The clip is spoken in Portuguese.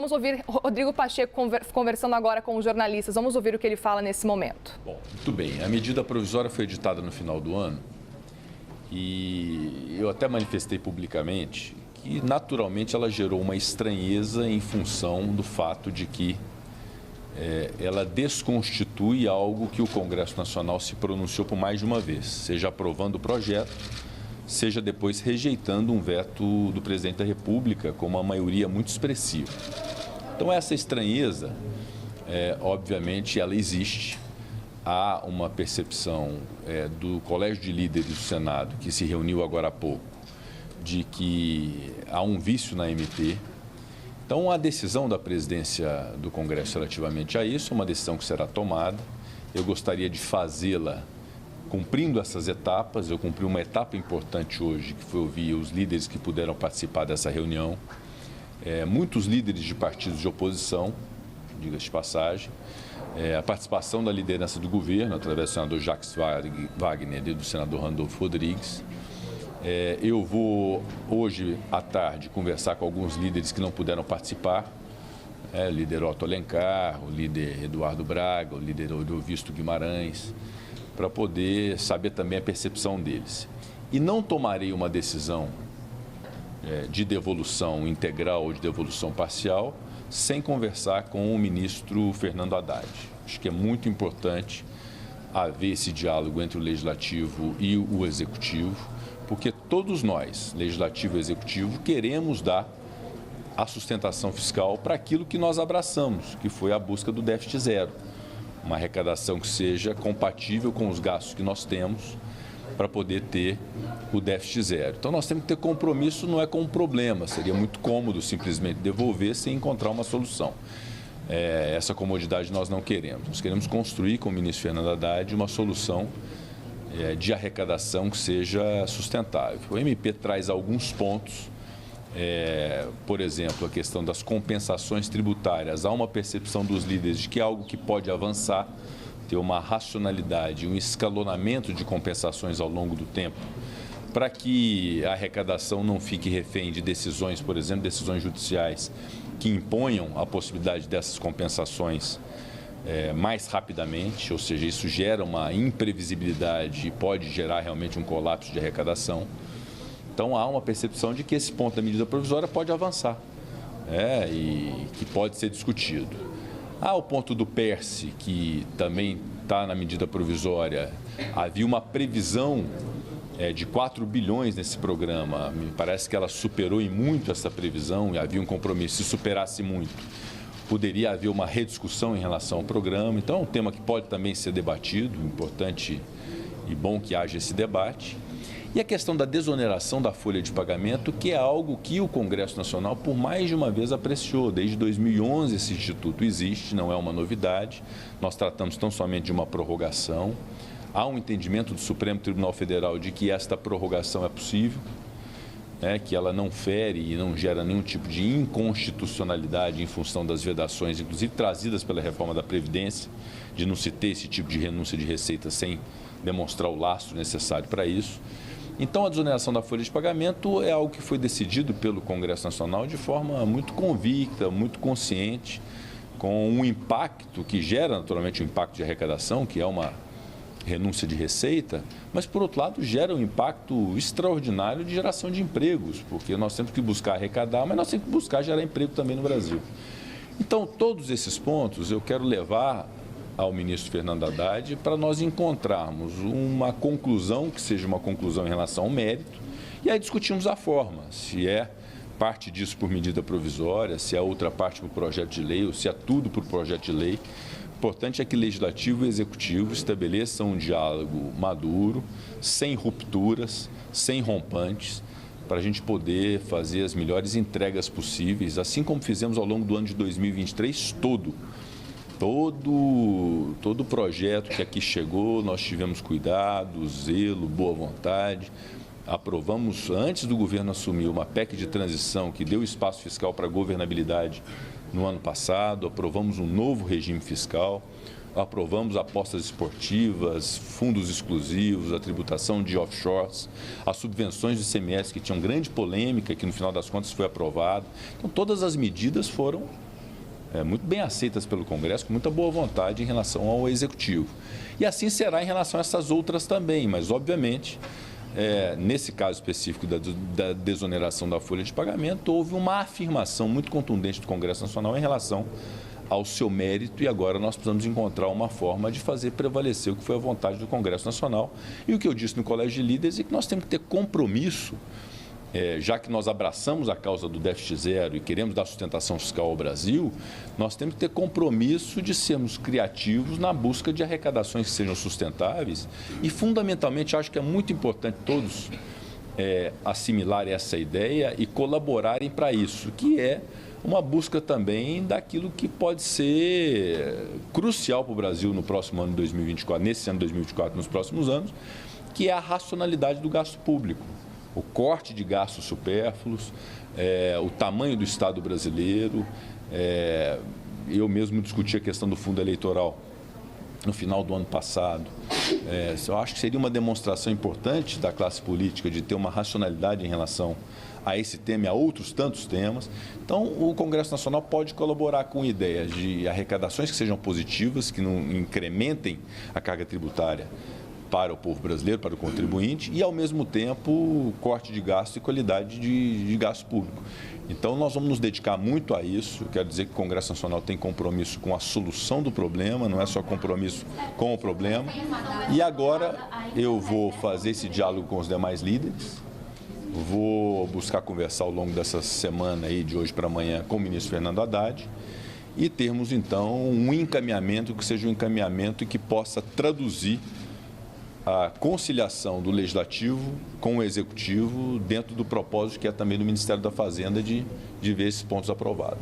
Vamos ouvir Rodrigo Pacheco conversando agora com os jornalistas. Vamos ouvir o que ele fala nesse momento. Bom, muito bem. A medida provisória foi editada no final do ano e eu até manifestei publicamente que, naturalmente, ela gerou uma estranheza em função do fato de que ela desconstitui algo que o Congresso Nacional se pronunciou por mais de uma vez, seja aprovando o projeto, seja depois rejeitando um veto do presidente da República com uma maioria muito expressiva. Então, essa estranheza, obviamente, ela existe. Há uma percepção do Colégio de Líderes do Senado, que se reuniu agora há pouco, de que há um vício na MP. Então, a decisão da presidência do Congresso relativamente a isso é uma decisão que será tomada. Eu gostaria de fazê-la cumprindo essas etapas. Eu cumpri uma etapa importante hoje, que foi ouvir os líderes que puderam participar dessa reunião. Muitos líderes de partidos de oposição, diga-se de passagem. A participação da liderança do governo, através do senador Jacques Wagner e do senador Randolfo Rodrigues. Eu vou, hoje à tarde, conversar com alguns líderes que não puderam participar. O líder Otto Alencar, o líder Eduardo Braga, o líder Odovisto Guimarães, para poder saber também a percepção deles. E não tomarei uma decisão de devolução integral ou de devolução parcial sem conversar com o ministro Fernando Haddad. Acho que é muito importante haver esse diálogo entre o Legislativo e o Executivo, porque todos nós, Legislativo e Executivo, queremos dar a sustentação fiscal para aquilo que nós abraçamos, que foi a busca do déficit zero. Uma arrecadação que seja compatível com os gastos que nós temos para poder ter o déficit zero. Então, nós temos que ter compromisso, não é com um problema. Seria muito cômodo simplesmente devolver sem encontrar uma solução. Essa comodidade nós não queremos. Nós queremos construir com o ministro Fernando Haddad uma solução de arrecadação que seja sustentável. O MP traz alguns pontos, por exemplo, a questão das compensações tributárias. Há uma percepção dos líderes de que é algo que pode avançar, ter uma racionalidade, um escalonamento de compensações ao longo do tempo, para que a arrecadação não fique refém de decisões, por exemplo, decisões judiciais que imponham a possibilidade dessas compensações mais rapidamente, ou seja, isso gera uma imprevisibilidade e pode gerar realmente um colapso de arrecadação. Então, há uma percepção de que esse ponto da medida provisória pode avançar e que pode ser discutido. Há o ponto do PERSE, que também está na medida provisória. Havia uma previsão de 4 bilhões nesse programa. Me parece que ela superou em muito essa previsão e havia um compromisso. Se superasse muito, poderia haver uma rediscussão em relação ao programa. Então, é um tema que pode também ser debatido, importante e bom que haja esse debate. E a questão da desoneração da folha de pagamento, que é algo que o Congresso Nacional, por mais de uma vez, apreciou. Desde 2011 esse instituto existe, não é uma novidade. Nós tratamos tão somente de uma prorrogação. Há um entendimento do Supremo Tribunal Federal de que esta prorrogação é possível, que ela não fere e não gera nenhum tipo de inconstitucionalidade em função das vedações, inclusive trazidas pela reforma da Previdência, de não se ter esse tipo de renúncia de receita sem demonstrar o lastro necessário para isso. Então, a desoneração da folha de pagamento é algo que foi decidido pelo Congresso Nacional de forma muito convicta, muito consciente, com um impacto que gera naturalmente um impacto de arrecadação, que é uma renúncia de receita, mas, por outro lado, gera um impacto extraordinário de geração de empregos, porque nós temos que buscar arrecadar, mas nós temos que buscar gerar emprego também no Brasil. Então, todos esses pontos eu quero levar ao ministro Fernando Haddad para nós encontrarmos uma conclusão que seja uma conclusão em relação ao mérito e aí discutimos a forma, se é parte disso por medida provisória, se é outra parte por projeto de lei ou se é tudo por projeto de lei. O importante é que Legislativo e Executivo estabeleçam um diálogo maduro, sem rupturas, sem rompantes, para a gente poder fazer as melhores entregas possíveis, assim como fizemos ao longo do ano de 2023 todo. Todo projeto que aqui chegou, nós tivemos cuidado, zelo, boa vontade. Aprovamos, antes do governo assumir, uma PEC de transição que deu espaço fiscal para a governabilidade no ano passado. Aprovamos um novo regime fiscal. Aprovamos apostas esportivas, fundos exclusivos, a tributação de offshores, as subvenções do ICMS, que tinham grande polêmica, que no final das contas foi aprovado. Então, todas as medidas foram muito bem aceitas pelo Congresso, com muita boa vontade em relação ao Executivo. E assim será em relação a essas outras também, mas, obviamente, nesse caso específico da desoneração da folha de pagamento, houve uma afirmação muito contundente do Congresso Nacional em relação ao seu mérito, e agora nós precisamos encontrar uma forma de fazer prevalecer o que foi a vontade do Congresso Nacional. E o que eu disse no Colégio de Líderes é que nós temos que ter compromisso, já que nós abraçamos a causa do déficit zero e queremos dar sustentação fiscal ao Brasil, nós temos que ter compromisso de sermos criativos na busca de arrecadações que sejam sustentáveis e, fundamentalmente, acho que é muito importante todos assimilarem essa ideia e colaborarem para isso, que é uma busca também daquilo que pode ser crucial para o Brasil no próximo ano de 2024, nesse ano de 2024, nos próximos anos, que é a racionalidade do gasto público. O corte de gastos supérfluos, o tamanho do Estado brasileiro. Eu mesmo discuti a questão do fundo eleitoral no final do ano passado. Eu acho que seria uma demonstração importante da classe política de ter uma racionalidade em relação a esse tema e a outros tantos temas. Então, o Congresso Nacional pode colaborar com ideias de arrecadações que sejam positivas, que não incrementem a carga tributária para o povo brasileiro, para o contribuinte, e, ao mesmo tempo, corte de gasto e qualidade de gasto público. Então, nós vamos nos dedicar muito a isso. Eu quero dizer que o Congresso Nacional tem compromisso com a solução do problema, não é só compromisso com o problema. E agora eu vou fazer esse diálogo com os demais líderes, vou buscar conversar ao longo dessa semana, aí, de hoje para amanhã, com o ministro Fernando Haddad, e termos, então, um encaminhamento que seja um encaminhamento que possa traduzir a conciliação do Legislativo com o Executivo dentro do propósito que é também do Ministério da Fazenda de ver esses pontos aprovados.